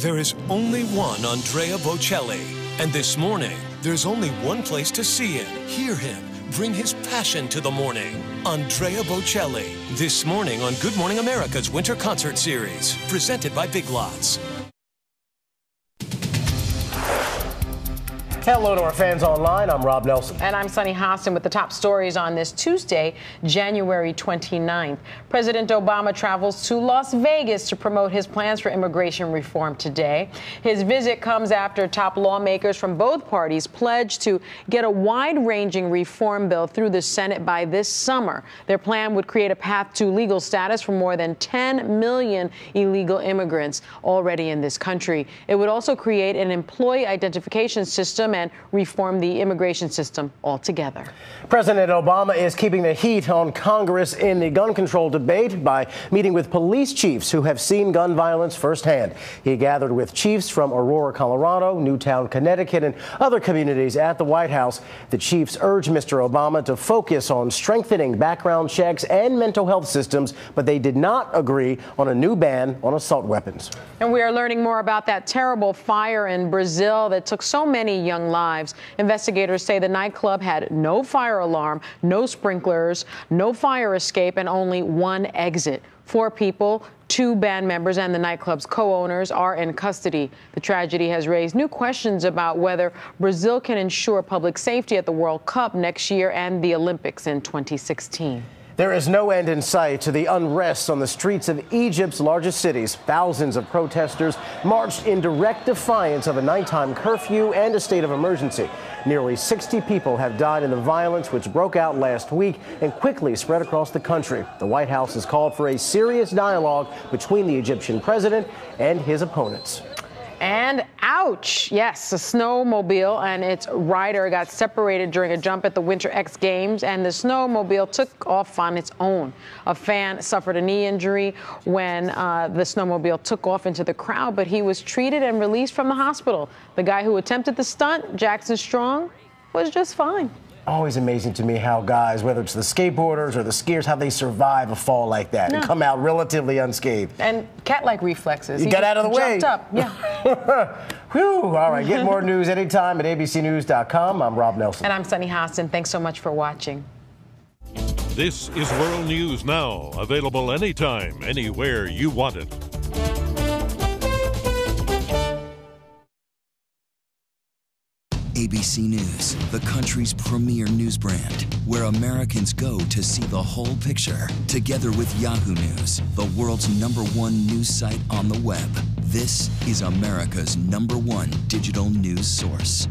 There is only one Andrea Bocelli. And this morning, there's only one place to see him, hear him, bring his passion to the morning. Andrea Bocelli. This morning on Good Morning America's Winter Concert Series. Presented by Big Lots. Hello to our fans online. I'm Rob Nelson. And I'm Sunny Hostin with the top stories on this Tuesday, January 29th. President Obama travels to Las Vegas to promote his plans for immigration reform today. His visit comes after top lawmakers from both parties pledged to get a wide-ranging reform bill through the Senate by this summer. Their plan would create a path to legal status for more than 10 million illegal immigrants already in this country. It would also create an employee identification system and reform the immigration system altogether. President Obama is keeping the heat on Congress in the gun control debate by meeting with police chiefs who have seen gun violence firsthand. He gathered with chiefs from Aurora, Colorado, Newtown, Connecticut, and other communities at the White House. The chiefs urged Mr. Obama to focus on strengthening background checks and mental health systems, but they did not agree on a new ban on assault weapons. And we are learning more about that terrible fire in Brazil that took so many young lives. Investigators say the nightclub had no fire alarm, no sprinklers, no fire escape, and only one exit. 4 people, 2 band members and the nightclub's co-owners are in custody. The tragedy has raised new questions about whether Brazil can ensure public safety at the World Cup next year and the Olympics in 2016. There is no end in sight to the unrest on the streets of Egypt's largest cities. Thousands of protesters marched in direct defiance of a nighttime curfew and a state of emergency. Nearly 60 people have died in the violence which broke out last week and quickly spread across the country. The White House has called for a serious dialogue between the Egyptian president and his opponents. And ouch, yes, a snowmobile and its rider got separated during a jump at the Winter X Games, and the snowmobile took off on its own. A fan suffered a knee injury when the snowmobile took off into the crowd, but he was treated and released from the hospital. The guy who attempted the stunt, Jackson Strong, was just fine. Always amazing to me how guys, whether it's the skateboarders or the skiers, how they survive a fall like that and come out relatively unscathed. And cat-like reflexes. You got out of the way. Jumped up, yeah. Whew. All right, get more news anytime at abcnews.com. I'm Rob Nelson. And I'm Sunny Hostin. Thanks so much for watching. This is World News Now, available anytime, anywhere you want it. ABC News, the country's premier news brand, where Americans go to see the whole picture. Together with Yahoo News, the world's #1 news site on the web. This is America's #1 digital news source.